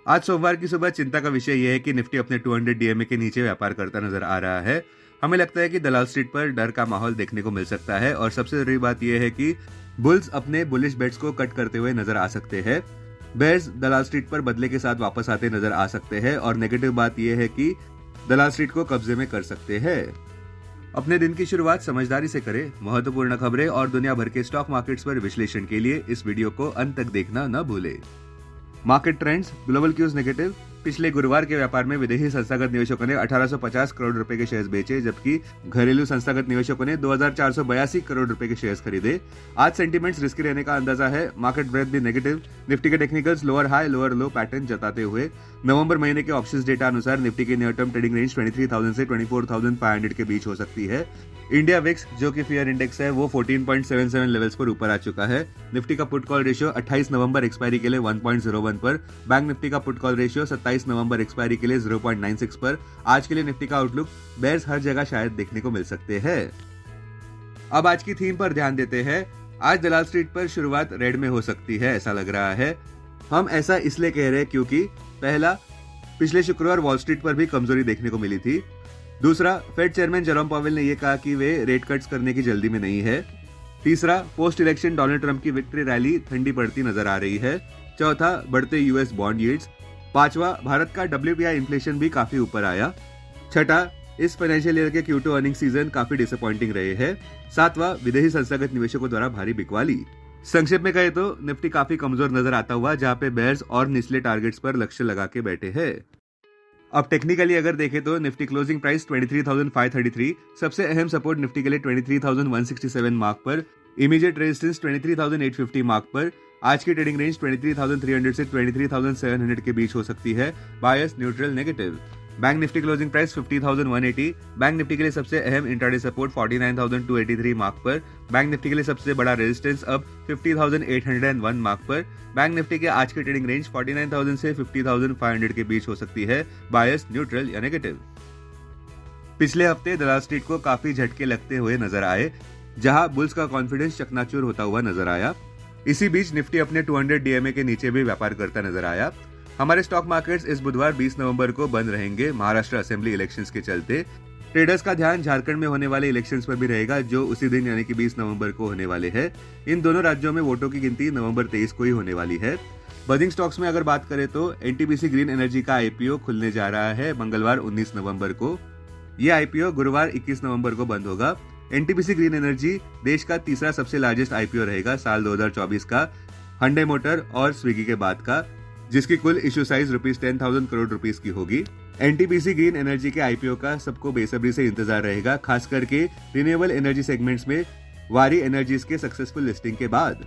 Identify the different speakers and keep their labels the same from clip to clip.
Speaker 1: आज सोमवार की सुबह चिंता का विषय यह है कि निफ्टी अपने 200 डीएमए के नीचे व्यापार करता नजर आ रहा है। हमें लगता है कि दलाल स्ट्रीट पर डर का माहौल देखने को मिल सकता है और सबसे जरूरी बात यह है कि बुल्स अपने बुलिश बेट्स को कट करते हुए नजर आ सकते हैं। बेयर्स दलाल स्ट्रीट पर बदले के साथ वापस आते नजर आ सकते हैं और नेगेटिव बात यह है कि दलाल स्ट्रीट को कब्जे में कर सकते हैं। अपने दिन की शुरुआत समझदारी से करें। महत्वपूर्ण खबरें और दुनिया भर के स्टॉक मार्केट्स पर विश्लेषण के लिए इस वीडियो को अंत तक देखना न भूलें। Market trends, global cues negative. पिछले गुरुवार के व्यापार में विदेशी संस्थागत निवेशकों ने 1850 करोड़ रुपए के शेयर्स बेचे, जबकि घरेलू संस्थागत निवेशकों ने 2482 करोड़ रुपए के शेयर्स खरीदे। आज सेंटीमेंट्स रिस्की रहने का अंदाजा है। मार्केट ब्रेथ भी नेगेटिव। निफ्टी के टेक्निकल्स लोअर हाई लोअर लो पैटर्न जताते हुए नवंबर महीने के ऑप्शंस डेटा अनुसार निफ्टी की नियर टर्म ट्रेडिंग रेंज 23,000 से 24,500 के बीच हो सकती है। इंडिया विक्स जो कि फियर इंडेक्स है वो 14.77 लेवल्स पर ऊपर आ चुका है। निफ्टी का put call ratio 28 November expiry के लिए 1.01 पर। बैंक निफ्टी का पुट कॉल रेशियो 27 नवंबर एक्सपायरी के लिए 0.96 पर। आज के लिए निफ्टी का आउटलुक बेयर्स हर जगह शायद देखने को मिल सकते हैं। अब आज की थीम पर ध्यान देते हैं। आज दलाल स्ट्रीट पर शुरुआत रेड में हो सकती है, ऐसा लग रहा है। हम ऐसा इसलिए कह रहे हैं क्योंकि पहला, पिछले शुक्रवार वॉल स्ट्रीट पर भी कमजोरी देखने को मिली थी। दूसरा, फेड चेयरमैन जेरोम पावेल ने यह कहा कि वे रेट कट्स करने की जल्दी में नहीं है। तीसरा, पोस्ट इलेक्शन डोनाल्ड ट्रंप की विक्ट्री रैली ठंडी पड़ती नजर आ रही है। चौथा, बढ़ते यूएस बॉन्ड यील्ड्स। पांचवा, भारत का डब्ल्यूपीआई इन्फ्लेशन भी काफी ऊपर आया। छठा, इस फाइनेंशियल ईयर के Q2 अर्निंग सीजन काफी डिसअपॉइंटिंग रहे हैं। सातवां, विदेशी संस्थागत निवेशकों द्वारा भारी बिकवाली। संक्षेप में कहे तो निफ्टी काफी कमजोर नजर आता हुआ, जहां पे बेयर्स और निचले टारगेट्स पर लक्ष्य लगा के बैठे हैं। अब टेक्निकली अगर देखें तो निफ्टी क्लोजिंग प्राइस 23,533, सबसे अहम सपोर्ट निफ्टी के लिए 23,167 मार्क पर, इमीडिएट रेजिस्टेंस 23,850 मार्क पर। आज की ट्रेडिंग रेंज 23,300 से 23,700 के बीच हो सकती है। Bias neutral negative. Bank Nifty closing price 50,180, bank Nifty के लिए सबसे अहम इंट्राडे सपोर्ट 49,283 मार्क पर। बैंक निफ्टी के लिए सबसे बड़ा रेजिस्टेंस अब 50,801 मार्क पर। बैंक निफ्टी के आज की ट्रेडिंग रेंज 49,000 से 50,500 के बीच हो सकती है। बायस न्यूट्रल या नेगेटिव। पिछले हफ्ते दलाल स्ट्रीट को काफी झटके लगते हुए नजर आए, जहां बुल्स का कॉन्फिडेंस चकनाचूर होता हुआ नजर आया। इसी बीच निफ्टी अपने 200 डीएमए के नीचे भी व्यापार करता नजर आया। हमारे स्टॉक मार्केट्स इस बुधवार 20 नवंबर को बंद रहेंगे महाराष्ट्र असेंबली इलेक्शंस के चलते। ट्रेडर्स का ध्यान झारखंड में होने वाले इलेक्शंस पर भी रहेगा, जो उसी दिन यानी कि 20 नवंबर को होने वाले हैं। इन दोनों राज्यों में वोटों की गिनती नवंबर 23 को ही होने वाली है। बर्निंग स्टॉक्स में अगर बात करें तो एनटीपीसी ग्रीन एनर्जी का आईपीओ खुलने जा रहा है मंगलवार 19 नवंबर को। यह आईपीओ गुरुवार 21 नवंबर को बंद होगा। एनटीपीसी ग्रीन एनर्जी देश का तीसरा सबसे लार्जेस्ट आईपीओ रहेगा साल 2024 का, hyundai मोटर और स्विगी के बाद का, जिसकी कुल इश्यू साइज ₹10,000 करोड़ की होगी। एनटीपीसी ग्रीन एनर्जी के आईपीओ का सबको बेसब्री से इंतजार रहेगा, खास करके रिन्यूएबल एनर्जी सेगमेंट्स में वारी एनर्जीज के सक्सेसफुल लिस्टिंग के बाद।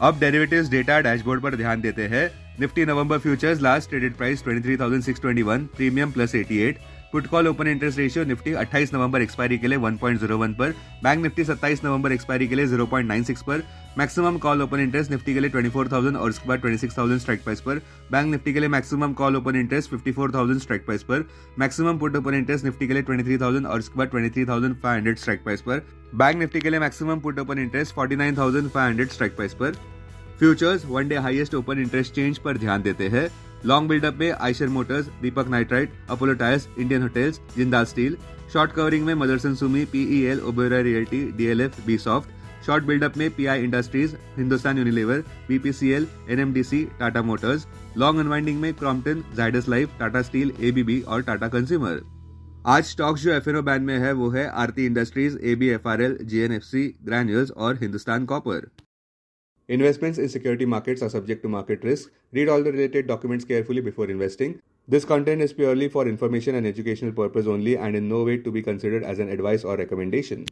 Speaker 1: अब डेरिवेटिव्स डेटा डैशबोर्ड पर ध्यान देते हैं। Nifty November futures last traded price 23,621, premium +88। Put call open interest ratio Nifty 28 November expiry के लिए 1.01 पर। बैंक निफ्टी 27 नवंबर एक्सपायरी के लिए 0.96 पर। Maximum call open interest Nifty के लिए 24,000 और उसके बाद 26,000 स्ट्राइक प्राइस पर। बैंक निफ्टी के लिए maximum call open interest 54,000 strike price पर। Maximum put open interest Nifty के लिए 23,000 और उसके बाद 23,500 स्ट्राइक प्राइस पर। बैंक निफ्टी के लिए maximum put open interest 49,500 strike price पर। Futures one day highest open interest change पर ध्यान देते हैं। लॉन्ग बिल्डअप में Eicher Motors, Deepak Nitrite, Apollo Tyres, Indian Hotels, Jindal Steel. Short covering में Motherson Sumi, PEL, Oberoi Realty, DLF, B soft. Short buildup में PI Industries, Hindustan Unilever, BPCL, NMDC, Tata Motors. Long unwinding में Crompton, Zydus Life, Tata Steel, ABB और Tata Consumer. आज stocks जो FNO band में है वो है Aarti Industries, ABFRL, GNFC, Granules और Hindustan Copper. Investments in security markets are subject to market risk. Read all the related documents carefully before investing. This content is purely for information and educational purpose only and in no way to be considered as an advice or recommendation.